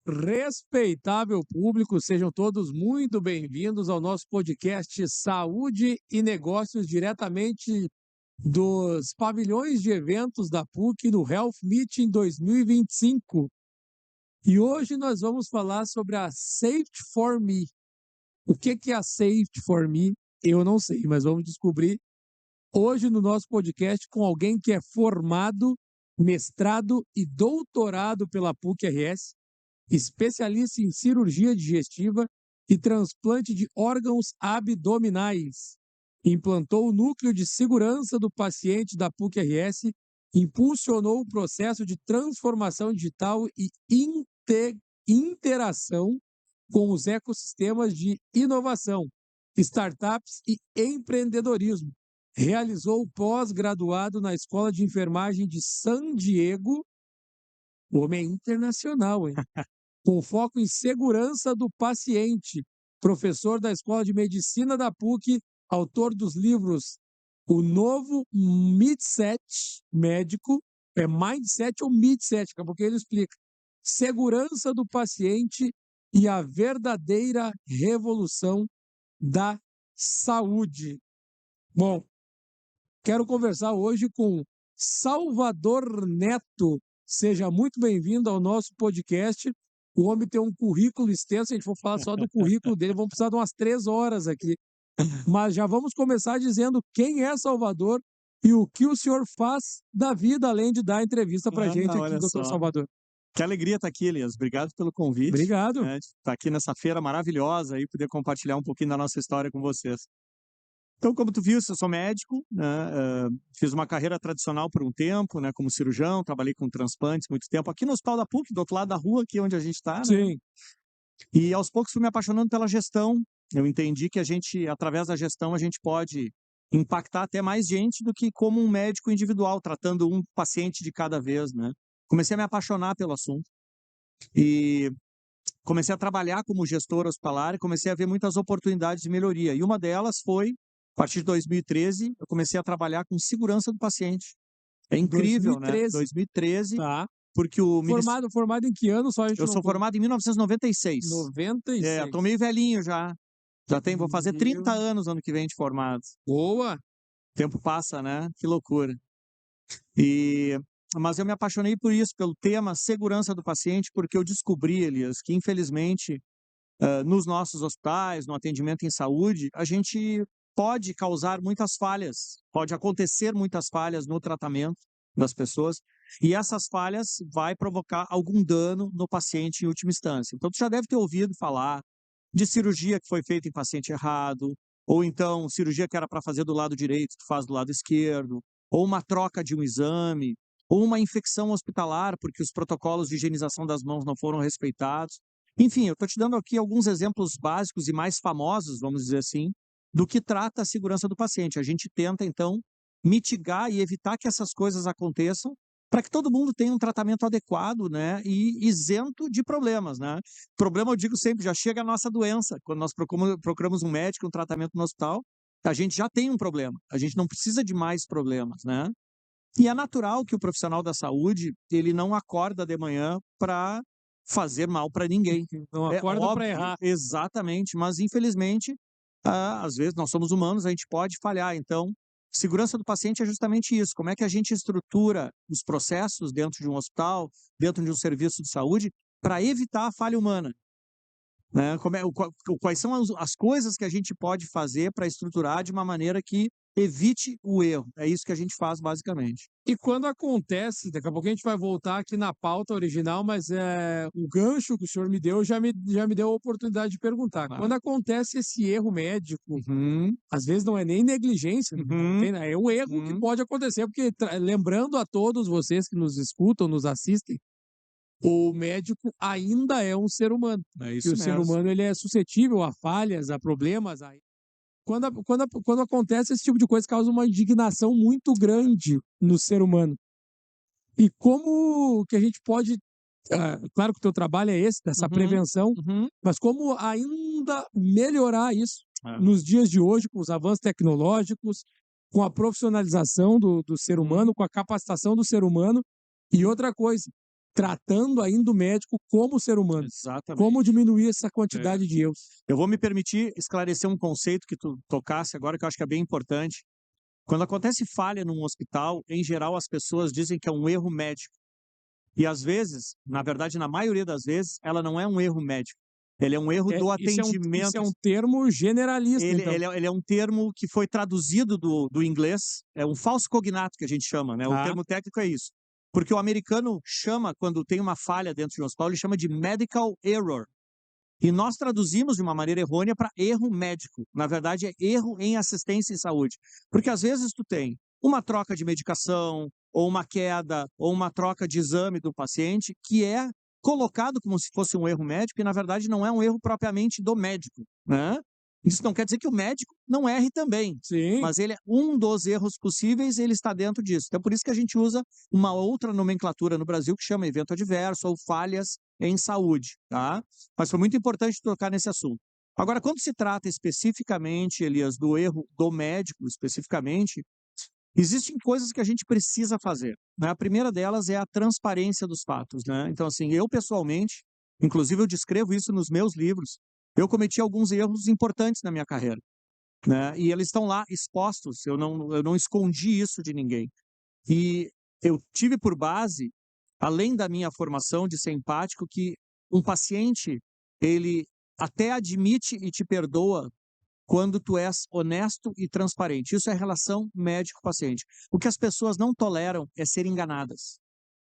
Respeitável público, sejam todos muito bem-vindos ao nosso podcast Saúde e Negócios, diretamente dos pavilhões de eventos da PUC no Health Meeting 2025. E hoje nós vamos falar sobre a Safety for Me. O que é a Safety for Me? Eu não sei, mas vamos descobrir hoje no nosso podcast com alguém que é formado, mestrado e doutorado pela PUC-RS, especialista em cirurgia digestiva e transplante de órgãos abdominais. Implantou o núcleo de segurança do paciente da PUC-RS, impulsionou o processo de transformação digital e interação com os ecossistemas de inovação, startups e empreendedorismo. Realizou o pós-graduado na Escola de Enfermagem de San Diego. O homem é internacional, hein? Com foco em segurança do paciente. Professor da Escola de Medicina da PUC, autor dos livros O Novo Mindset Médico, é Mindset ou Mindset, daqui a pouco ele explica. Segurança do paciente e a verdadeira revolução da saúde. Bom, quero conversar hoje com Salvador Neto. Seja muito bem-vindo ao nosso podcast. O homem tem um currículo extenso, se a gente for falar só do currículo dele, vamos precisar de umas 3 horas aqui. Mas já vamos começar dizendo quem é Salvador e o que o senhor faz da vida, além de dar entrevista para a gente aqui, doutor Salvador. Que alegria estar aqui, Elias. Obrigado pelo convite. Obrigado. Estar aqui nessa feira maravilhosa e poder compartilhar um pouquinho da nossa história com vocês. Então, como tu viu, eu sou médico, né? Fiz uma carreira tradicional por um tempo, né, como cirurgião, trabalhei com transplantes muito tempo, aqui no Hospital da PUC, do outro lado da rua, aqui onde a gente está. Sim. Né? E aos poucos fui me apaixonando pela gestão. Eu entendi que através da gestão, a gente pode impactar até mais gente do que como um médico individual, tratando um paciente de cada vez, né? Comecei a me apaixonar pelo assunto. E comecei a trabalhar como gestor hospitalar e comecei a ver muitas oportunidades de melhoria. E uma delas foi, a partir de 2013, eu comecei a trabalhar com segurança do paciente. É incrível, 2013. né? 2013, Tá. porque o Formado em que ano? Só a gente Eu sou formado em 1996. 96. Tô meio velhinho já. Vou fazer 30 anos ano que vem de formado. Boa. O tempo passa, né? Que loucura. Mas eu me apaixonei por isso, pelo tema segurança do paciente, porque eu descobri, Elias, que infelizmente nos nossos hospitais, no atendimento em saúde, a gente pode causar muitas falhas, pode acontecer muitas falhas no tratamento das pessoas, e essas falhas vai provocar algum dano no paciente em última instância. Então, tu já deve ter ouvido falar de cirurgia que foi feita em paciente errado, ou então cirurgia que era para fazer do lado direito, tu faz do lado esquerdo, ou uma troca de um exame, ou uma infecção hospitalar, porque os protocolos de higienização das mãos não foram respeitados. Enfim, eu estou te dando aqui alguns exemplos básicos e mais famosos, vamos dizer assim, do que trata a segurança do paciente. A gente tenta, então, mitigar e evitar que essas coisas aconteçam para que todo mundo tenha um tratamento adequado, né, e isento de problemas, né? Problema, eu digo sempre, já chega a nossa doença. Quando nós procuramos um médico, um tratamento no hospital, a gente já tem um problema. A gente não precisa de mais problemas, né? E é natural que o profissional da saúde, ele não acorda de manhã para fazer mal para ninguém. Não acorda para errar. Exatamente, mas infelizmente, às vezes nós somos humanos, a gente pode falhar. Então, segurança do paciente é justamente isso. Como é que a gente estrutura os processos dentro de um hospital, dentro de um serviço de saúde, para evitar a falha humana? Né? Quais são as coisas que a gente pode fazer para estruturar de uma maneira que evite o erro? É isso que a gente faz, basicamente. E quando acontece, daqui a pouco a gente vai voltar aqui na pauta original, mas o gancho que o senhor me deu já me deu a oportunidade de perguntar. Quando acontece esse erro médico, às vezes não é nem negligência, é um erro que pode acontecer, porque lembrando a todos vocês que nos escutam, nos assistem, o médico ainda é um ser humano. É isso e o mesmo. ser humano ele é suscetível a falhas, a problemas. Quando acontece esse tipo de coisa, causa uma indignação muito grande no ser humano. E como que a gente pode... claro que o teu trabalho é esse, dessa prevenção, mas como ainda melhorar isso nos dias de hoje, com os avanços tecnológicos, com a profissionalização do ser humano, com a capacitação do ser humano. E outra coisa, tratando ainda o médico como ser humano. Exatamente. Como diminuir essa quantidade de erros. Eu vou me permitir esclarecer um conceito que tu tocasse agora, que eu acho que é bem importante. Quando acontece falha num hospital, em geral as pessoas dizem que é um erro médico. E às vezes, na verdade, na maioria das vezes, ela não é um erro médico. Ele é um erro do Isso é atendimento. um termo generalista, então. Ele é um termo que foi traduzido do inglês, é um falso cognato que a gente chama, né? O Tá. termo técnico é isso. Porque o americano chama, quando tem uma falha dentro de um hospital, ele chama de medical error. E nós traduzimos de uma maneira errônea para erro médico. Na verdade, é erro em assistência em saúde. Porque às vezes tu tem uma troca de medicação, ou uma queda, ou uma troca de exame do paciente, que é colocado como se fosse um erro médico, e na verdade não é um erro propriamente do médico, né? Isso não quer dizer que o médico não erre também, Sim. mas ele é um dos erros possíveis, ele está dentro disso. Então, por isso que a gente usa uma outra nomenclatura no Brasil que chama evento adverso ou falhas em saúde, tá? Mas foi muito importante tocar nesse assunto. Agora, quando se trata especificamente, Elias, do erro do médico, especificamente, existem coisas que a gente precisa fazer, né? A primeira delas é a transparência dos fatos, né? Então, assim, eu pessoalmente, inclusive eu descrevo isso nos meus livros, eu cometi alguns erros importantes na minha carreira, né? E eles estão lá expostos, eu não escondi isso de ninguém. E eu tive por base, além da minha formação de ser empático, que um paciente, ele até admite e te perdoa quando tu és honesto e transparente. Isso é relação médico-paciente. O que as pessoas não toleram é ser enganadas.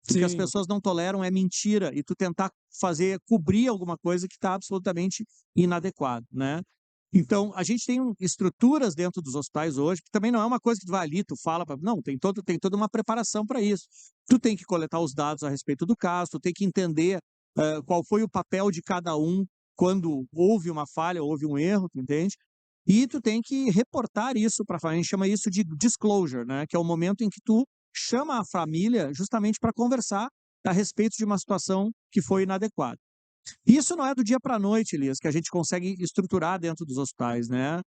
O que as Sim. pessoas não toleram é mentira e tu tentar cobrir alguma coisa que está absolutamente inadequado, né? Então, a gente tem estruturas dentro dos hospitais hoje, que também não é uma coisa que tu vai ali, tu fala, não, tem toda uma preparação para isso. Tu tem que coletar os dados a respeito do caso, tu tem que entender qual foi o papel de cada um quando houve uma falha, houve um erro, tu entende? E tu tem que reportar isso para a família, a gente chama isso de disclosure, né? Que é o momento em que tu chama a família justamente para conversar a respeito de uma situação que foi inadequada. Isso não é do dia para a noite, Elias, que a gente consegue estruturar dentro dos hospitais, né?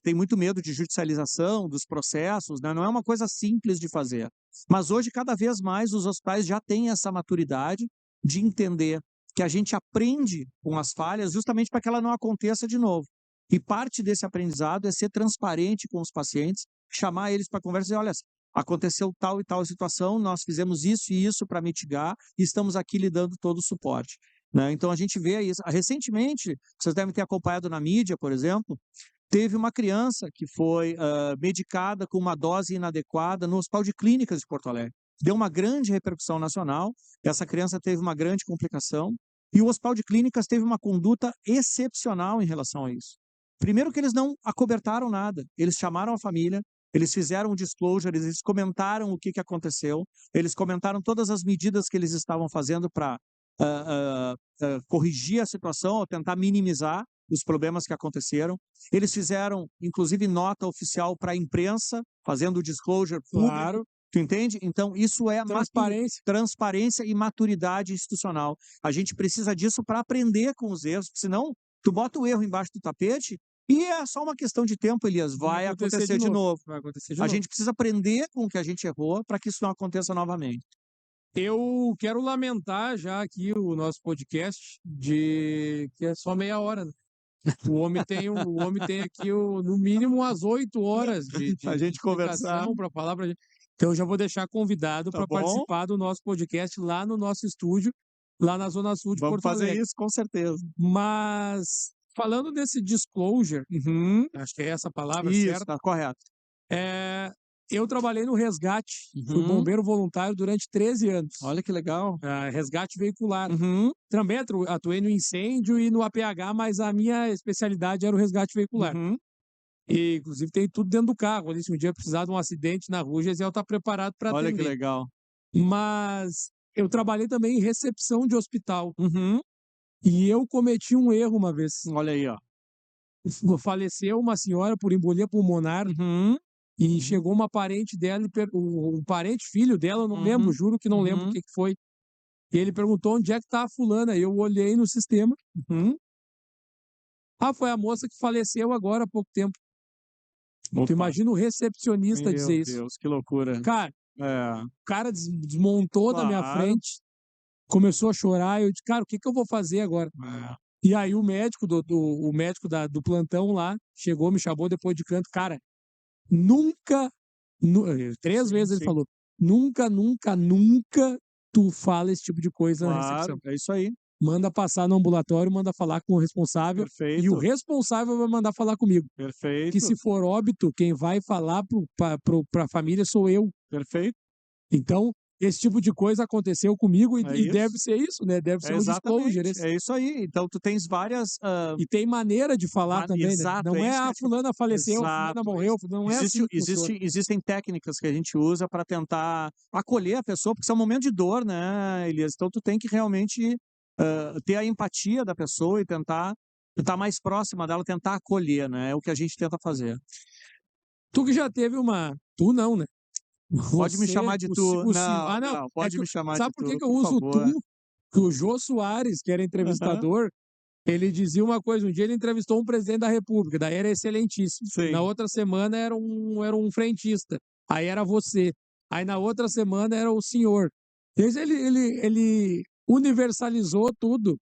Tem muito medo de judicialização dos processos, né? Não é uma coisa simples de fazer. Mas hoje, cada vez mais, os hospitais já têm essa maturidade de entender que a gente aprende com as falhas justamente para que ela não aconteça de novo. E parte desse aprendizado é ser transparente com os pacientes, chamar eles para conversa e dizer, olha, aconteceu tal e tal situação, nós fizemos isso e isso para mitigar e estamos aqui lhe dando todo o suporte, né? Então, a gente vê isso. Recentemente, vocês devem ter acompanhado na mídia, por exemplo, teve uma criança que foi medicada com uma dose inadequada no Hospital de Clínicas de Porto Alegre. Deu uma grande repercussão nacional, essa criança teve uma grande complicação e o Hospital de Clínicas teve uma conduta excepcional em relação a isso. Primeiro que eles não acobertaram nada, eles chamaram a família, eles fizeram um disclosure, eles comentaram o que aconteceu, eles comentaram todas as medidas que eles estavam fazendo para corrigir a situação ou tentar minimizar os problemas que aconteceram. Eles fizeram, inclusive, nota oficial para a imprensa, fazendo o disclosure público. Claro. Tu entende? Então, isso é transparência e maturidade institucional. A gente precisa disso para aprender com os erros, senão tu bota o erro embaixo do tapete e é só uma questão de tempo, Elias. Vai acontecer de novo. Vai acontecer de A novo. gente precisa aprender com o que a gente errou para que isso não aconteça novamente. Eu quero lamentar já aqui o nosso podcast de que é só meia hora, né? O homem tem aqui no mínimo umas 8 horas de a gente conversar para falar para gente. Então eu já vou deixar convidado para participar do nosso podcast lá no nosso estúdio, lá na Zona Sul de Porto Alegre. Vamos fazer isso, com certeza. Mas falando desse disclosure, acho que é essa a palavra isso, certa. Tá correto. Eu trabalhei no resgate, fui bombeiro voluntário durante 13 anos. Olha que legal. Resgate veicular. Também atuei no incêndio e no APH, mas a minha especialidade era o resgate veicular. E, inclusive, tem tudo dentro do carro. Se um dia precisar de um acidente na rua, Gesiel está preparado para atender. Olha que legal. Mas eu trabalhei também em recepção de hospital. E eu cometi um erro uma vez. Olha aí, ó. Faleceu uma senhora por embolia pulmonar. E chegou uma parente dela, um parente, filho dela, eu não lembro, juro que não lembro o que foi. E ele perguntou onde é que tá a fulana. Eu olhei no sistema. Foi a moça que faleceu agora há pouco tempo. Tu imagina o recepcionista dizer isso. Meu Deus, que loucura. Cara, o cara desmontou da minha frente. começou a chorar, eu disse, cara, o que que eu vou fazer agora? E aí o médico o médico do plantão lá chegou, me chamou depois de canto, cara, nunca, 3 vezes ele sim. falou, nunca, nunca, nunca tu fala esse tipo de coisa na recepção. Claro, é isso aí. Manda passar no ambulatório, manda falar com o responsável, e o Perfeito, responsável vai mandar falar comigo. Que perfeito, se for óbito, quem vai falar para a família sou eu. perfeito. Então, esse tipo de coisa aconteceu comigo É e deve isso. ser isso, né? Deve ser um disclosure. Exatamente, é isso aí. Então tu tens várias, E tem maneira de falar também, né? exato, Não é é isso que a eu ia te fulana faleceu, a fulana exato, morreu, não é assim que funciona. existem técnicas que a gente usa para tentar acolher a pessoa, porque isso é um momento de dor, né, Elias? Então tu tem que realmente, ter a empatia da pessoa e tentar estar mais próxima dela, tentar acolher, né, é o que a gente tenta fazer. Tu que já teve tu não, né? Pode me Você, chamar de tu. o senhor. Não, Não, não, é pode que, me chamar de sabe por que tu, que eu por uso o tu? favor. Que o Jô Soares, que era Aham, entrevistador, ele dizia uma coisa, um dia ele entrevistou um presidente da República, daí era excelentíssimo. Na sim. outra semana era um frentista, aí era você. Aí na outra semana era o senhor. Ele universalizou tudo.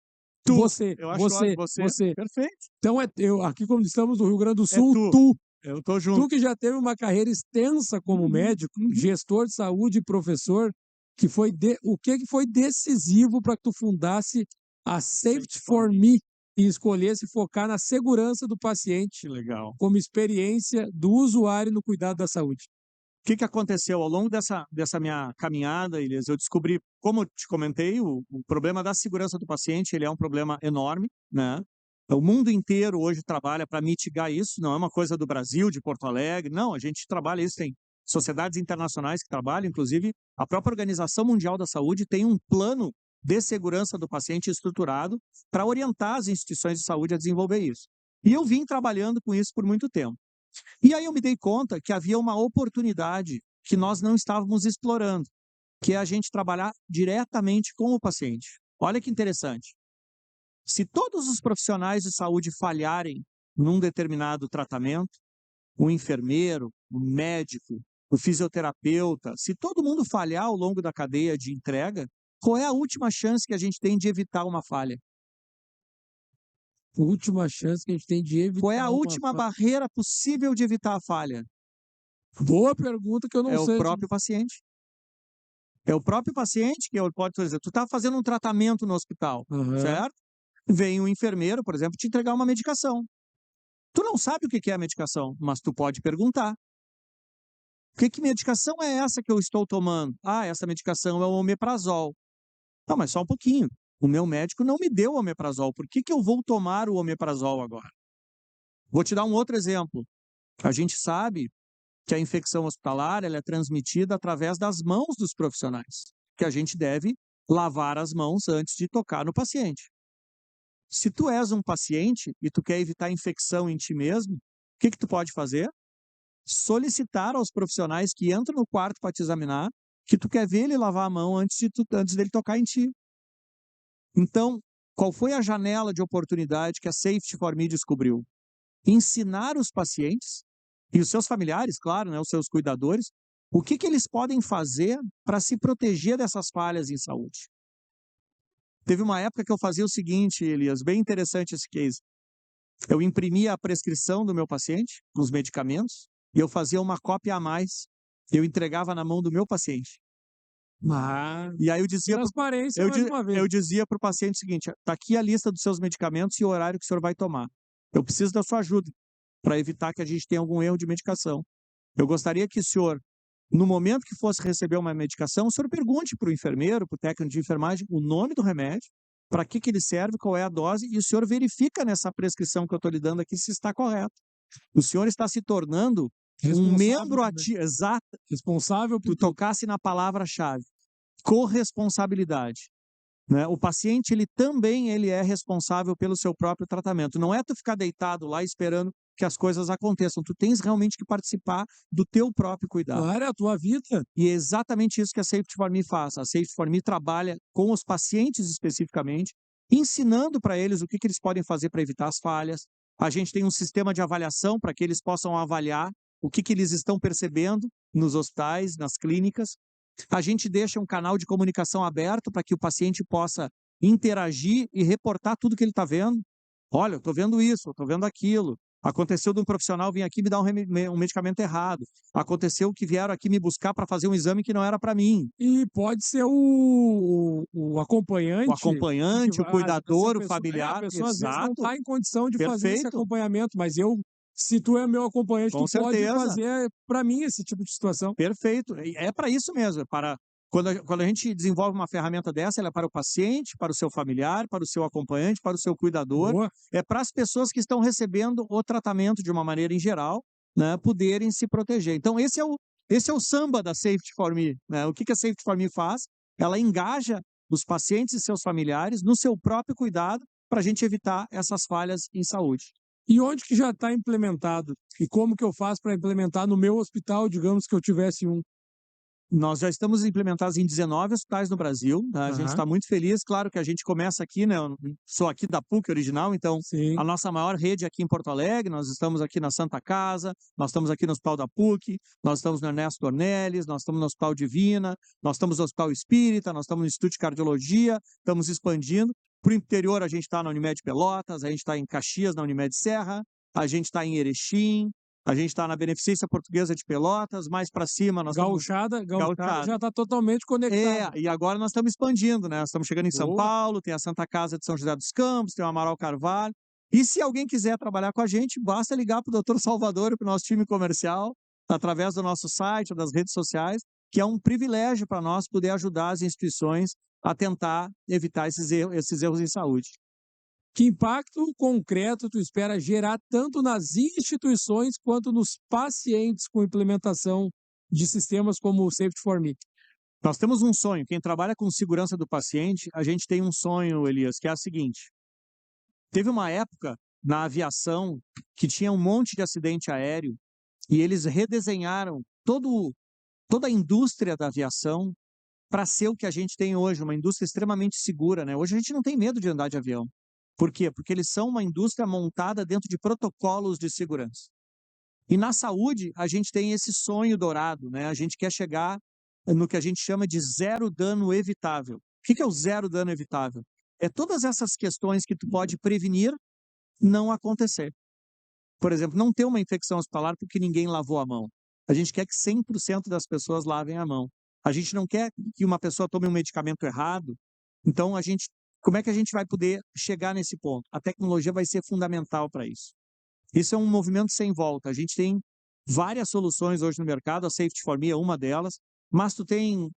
Tu, eu acho ótimo, você, Você. perfeito, Então, aqui como estamos no Rio Grande do é Sul, tu, tu. eu tô Tu junto. que já teve uma carreira extensa como Uhum, médico, uhum. gestor de saúde e professor, o que que foi decisivo para que tu fundasse a Safety for Me e escolhesse focar na segurança do paciente Que legal. como experiência do usuário no cuidado da saúde? O que que aconteceu ao longo dessa minha caminhada, Elias? Eu descobri, como eu te comentei, o problema da segurança do paciente, ele é um problema enorme, né? O mundo inteiro hoje trabalha para mitigar isso, não é uma coisa do Brasil, de Porto Alegre, não, a gente trabalha isso, tem sociedades internacionais que trabalham, inclusive a própria Organização Mundial da Saúde tem um plano de segurança do paciente estruturado para orientar as instituições de saúde a desenvolver isso. E eu vim trabalhando com isso por muito tempo. E aí eu me dei conta que havia uma oportunidade que nós não estávamos explorando, que é a gente trabalhar diretamente com o paciente. Olha que interessante. Se todos os profissionais de saúde falharem num determinado tratamento, o enfermeiro, o médico, o fisioterapeuta, se todo mundo falhar ao longo da cadeia de entrega, qual é a última chance que a gente tem de evitar uma falha? Última chance que a gente tem de Qual é evitar a uma última barreira possível de evitar a falha? boa pergunta que eu não É o sei. próprio paciente. É o próprio paciente que pode dizer, tu está fazendo um tratamento no hospital, Aham. certo? Vem um enfermeiro, por exemplo, te entregar uma medicação. Tu não sabe o que é a medicação, mas tu pode perguntar. Que medicação é essa que eu estou tomando? Ah, essa medicação é o omeprazol. Não, mas só um pouquinho. O meu médico não me deu o omeprazol. Por que eu vou tomar o omeprazol agora? Vou te dar um outro exemplo. A gente sabe que a infecção hospitalar ela é transmitida através das mãos dos profissionais, que a gente deve lavar as mãos antes de tocar no paciente. Se tu és um paciente e tu quer evitar infecção em ti mesmo, o que tu pode fazer? Solicitar aos profissionais que entram no quarto para te examinar que tu quer ver ele lavar a mão antes dele tocar em ti. Então, qual foi a janela de oportunidade que a Safety for Me descobriu? Ensinar os pacientes e os seus familiares, claro, né, os seus cuidadores, o que eles podem fazer para se proteger dessas falhas em saúde. Teve uma época que eu fazia o seguinte, Elias, bem interessante esse case. Eu imprimia a prescrição do meu paciente, os medicamentos, e eu fazia uma cópia a mais. Eu entregava na mão do meu paciente. E aí eu dizia Transparência mais uma vez. eu dizia para o paciente o seguinte: está aqui a lista dos seus medicamentos e o horário que o senhor vai tomar. Eu preciso da sua ajuda para evitar que a gente tenha algum erro de medicação. Eu gostaria que o senhor, no momento que fosse receber uma medicação, o senhor pergunte para o enfermeiro, para o técnico de enfermagem, o nome do remédio, para que ele serve, qual é a dose, e o senhor verifica nessa prescrição que eu estou lhe dando aqui se está correto. O senhor está se tornando um membro ativo. Exato. Responsável por Tu tocasse na palavra-chave. Corresponsabilidade. Né? O paciente ele é responsável pelo seu próprio tratamento. Não é tu ficar deitado lá esperando que as coisas aconteçam. Tu tens realmente que participar do teu próprio cuidado. Claro, é a tua vida. E é exatamente isso que a Safety for Me faz. A Safety for Me trabalha com os pacientes especificamente, ensinando para eles o que eles podem fazer para evitar as falhas. A gente tem um sistema de avaliação para que eles possam avaliar o que eles estão percebendo nos hospitais, nas clínicas, A gente deixa um canal de comunicação aberto para que o paciente possa interagir e reportar tudo que ele está vendo. Olha, eu estou vendo isso, eu estou vendo aquilo. Aconteceu de um profissional vir aqui me dar um medicamento errado. Aconteceu que vieram aqui me buscar para fazer um exame que não era para mim. E pode ser o acompanhante. O acompanhante, o cuidador, o familiar. A pessoa às vezes não Exato. está em condição de fazer esse Perfeito. acompanhamento, mas se tu é meu acompanhante, Com tu pode certeza. fazer para mim esse tipo de situação. Perfeito. É para isso mesmo. Quando a gente desenvolve uma ferramenta dessa, ela é para o paciente, para o seu familiar, para o seu acompanhante, para o seu cuidador. Boa. É para as pessoas que estão recebendo o tratamento de uma maneira em geral, né, poderem se proteger. Então, esse é o samba da Safety for Me, né? O que a Safety for Me faz? Ela engaja os pacientes e seus familiares no seu próprio cuidado para a gente evitar essas falhas em saúde. E onde que já está implementado? E como que eu faço para implementar no meu hospital, digamos que eu tivesse um? Nós já estamos implementados em 19 hospitais no Brasil, tá? A gente está muito feliz. Claro que a gente começa aqui, né? Eu sou aqui da PUC original, então Sim. a nossa maior rede aqui em Porto Alegre, nós estamos aqui na Santa Casa, nós estamos aqui no Hospital da PUC, nós estamos no Ernesto Dornelles, nós estamos no Hospital Divina, nós estamos no Hospital Espírita, nós estamos no Instituto de Cardiologia, estamos expandindo. Para o interior, a gente está na Unimed Pelotas, a gente está em Caxias, na Unimed Serra, a gente está em Erechim, a gente está na Beneficência Portuguesa de Pelotas, mais para cima nós Gauchada já está totalmente conectada. E agora nós estamos expandindo, né? Nós estamos chegando em São Boa. Paulo, tem a Santa Casa de São José dos Campos, tem o Amaral Carvalho. E se alguém quiser trabalhar com a gente, basta ligar para o Dr. Salvador e para o nosso time comercial, através do nosso site ou das redes sociais, que é um privilégio para nós poder ajudar as instituições a tentar evitar esses erros em saúde. Que impacto concreto tu espera gerar tanto nas instituições quanto nos pacientes com implementação de sistemas como o Safety for Me? Nós temos um sonho. Quem trabalha com segurança do paciente, a gente tem um sonho, Elias, que é o seguinte. Teve uma época na aviação que tinha um monte de acidente aéreo e eles redesenharam toda a indústria da aviação para ser o que a gente tem hoje, uma indústria extremamente segura, né? Hoje a gente não tem medo de andar de avião. Por quê? Porque eles são uma indústria montada dentro de protocolos de segurança. E na saúde, a gente tem esse sonho dourado, né? A gente quer chegar no que a gente chama de zero dano evitável. O que é o zero dano evitável? É todas essas questões que tu pode prevenir não acontecer. Por exemplo, não ter uma infecção hospitalar porque ninguém lavou a mão. A gente quer que 100% das pessoas lavem a mão. A gente não quer que uma pessoa tome um medicamento errado. Então, como é que a gente vai poder chegar nesse ponto? A tecnologia vai ser fundamental para isso. Isso é um movimento sem volta. A gente tem várias soluções hoje no mercado, a Safety for Me é uma delas, mas tu tem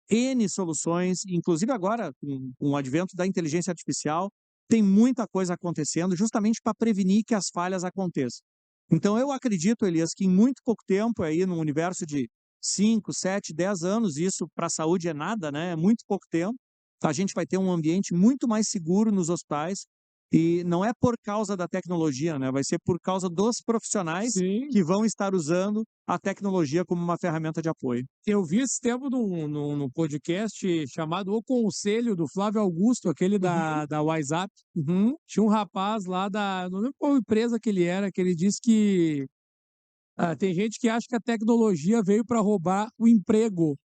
N soluções, inclusive agora, com o advento da inteligência artificial, tem muita coisa acontecendo justamente para prevenir que as falhas aconteçam. Então, eu acredito, Elias, que em muito pouco tempo, aí no universo de 5, 7, 10 anos, isso para a saúde é nada, né? É muito pouco tempo, a gente vai ter um ambiente muito mais seguro nos hospitais, e não é por causa da tecnologia, né? Vai ser por causa dos profissionais que vão estar usando a tecnologia como uma ferramenta de apoio. Eu vi esse tempo no podcast chamado O Conselho, do Flávio Augusto, aquele da WhatsApp. Tinha um rapaz lá não lembro qual empresa que ele era, que ele disse que tem gente que acha que a tecnologia veio para roubar o emprego.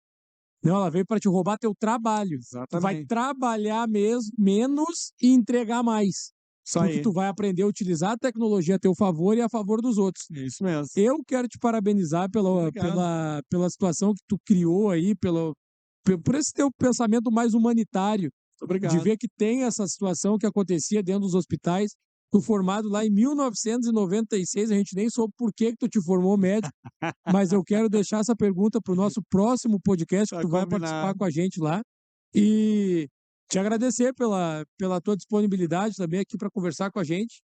Não, ela veio para te roubar teu trabalho. Exatamente. Tu vai trabalhar menos e entregar mais. Porque tu vai aprender a utilizar a tecnologia a teu favor e a favor dos outros. É isso mesmo. Eu quero te parabenizar pela situação que tu criou aí, por esse teu pensamento mais humanitário. Obrigado. De ver que tem essa situação que acontecia dentro dos hospitais. Tu formado lá em 1996, a gente nem soube por que tu te formou médico, mas eu quero deixar essa pergunta para o nosso próximo podcast, que tu vai participar com a gente lá, e te agradecer pela tua disponibilidade também aqui para conversar com a gente,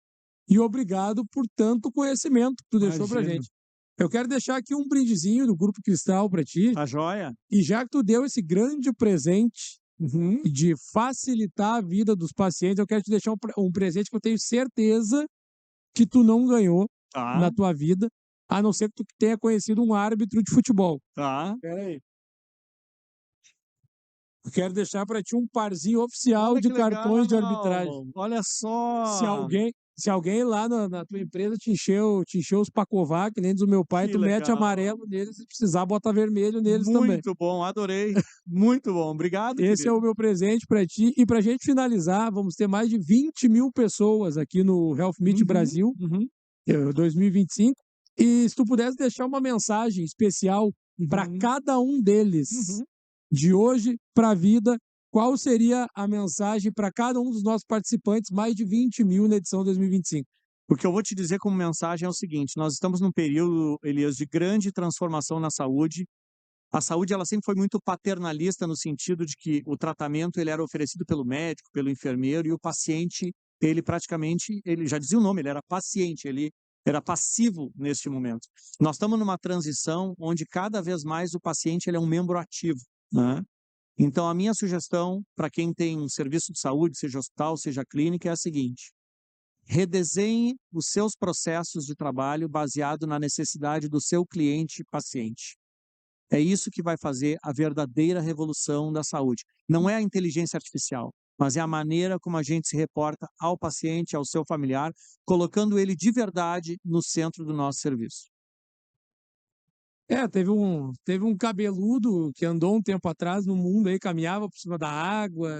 e obrigado por tanto conhecimento que tu deixou para a gente. Eu quero deixar aqui um brindezinho do Grupo Cristal para ti. Tá joia. E já que tu deu esse grande presente de facilitar a vida dos pacientes, eu quero te deixar um presente que eu tenho certeza que tu não ganhou na tua vida, a não ser que tu tenha conhecido um árbitro de futebol. Espera aí. Eu quero deixar para ti um parzinho oficial de cartões de arbitragem. Olha só! Se alguém lá na tua empresa te encheu os Pacovac, que nem diz o meu pai, Que tu mete legal. amarelo neles, se precisar, bota vermelho neles também. Muito bom, adorei. Muito bom, obrigado, Esse é querido. o meu presente para ti. E para a gente finalizar, vamos ter mais de 20 mil pessoas aqui no Health Meet Brasil, 2025. E se tu pudesse deixar uma mensagem especial para cada um deles, de hoje para a vida, qual seria a mensagem para cada um dos nossos participantes, mais de 20 mil na edição 2025? O que eu vou te dizer como mensagem é o seguinte: nós estamos num período, Elias, de grande transformação na saúde. A saúde ela sempre foi muito paternalista no sentido de que o tratamento ele era oferecido pelo médico, pelo enfermeiro, e o paciente, ele praticamente, ele já dizia o nome, ele era paciente, ele era passivo neste momento. Nós estamos numa transição onde cada vez mais o paciente ele é um membro ativo, né? Então a minha sugestão para quem tem um serviço de saúde, seja hospital, seja clínica, é a seguinte: redesenhe os seus processos de trabalho baseado na necessidade do seu cliente paciente. É isso que vai fazer a verdadeira revolução da saúde. Não é a inteligência artificial, mas é a maneira como a gente se reporta ao paciente, ao seu familiar, colocando ele de verdade no centro do nosso serviço. Teve um cabeludo que andou um tempo atrás no mundo aí, caminhava por cima da água,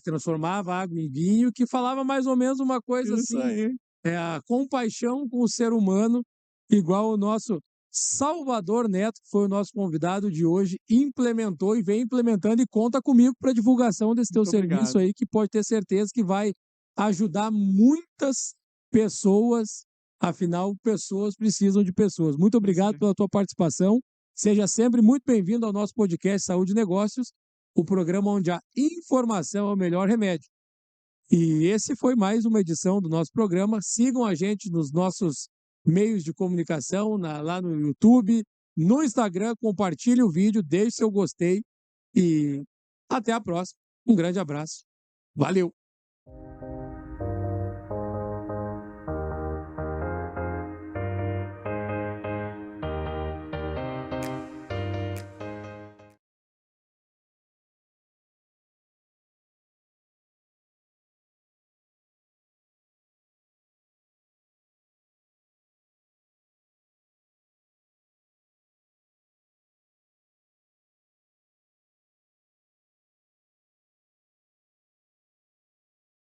transformava água em vinho, que falava mais ou menos uma coisa Isso assim, aí. a compaixão com o ser humano, igual o nosso Salvador Neto, que foi o nosso convidado de hoje, implementou e vem implementando e conta comigo para divulgação desse teu Muito serviço obrigado. aí, que pode ter certeza que vai ajudar muitas pessoas. Afinal, pessoas precisam de pessoas. Muito obrigado pela tua participação. Seja sempre muito bem-vindo ao nosso podcast Saúde e Negócios, o programa onde a informação é o melhor remédio. E esse foi mais uma edição do nosso programa. Sigam a gente nos nossos meios de comunicação, lá no YouTube, no Instagram. Compartilhe o vídeo, deixe seu gostei e até a próxima. Um grande abraço. Valeu!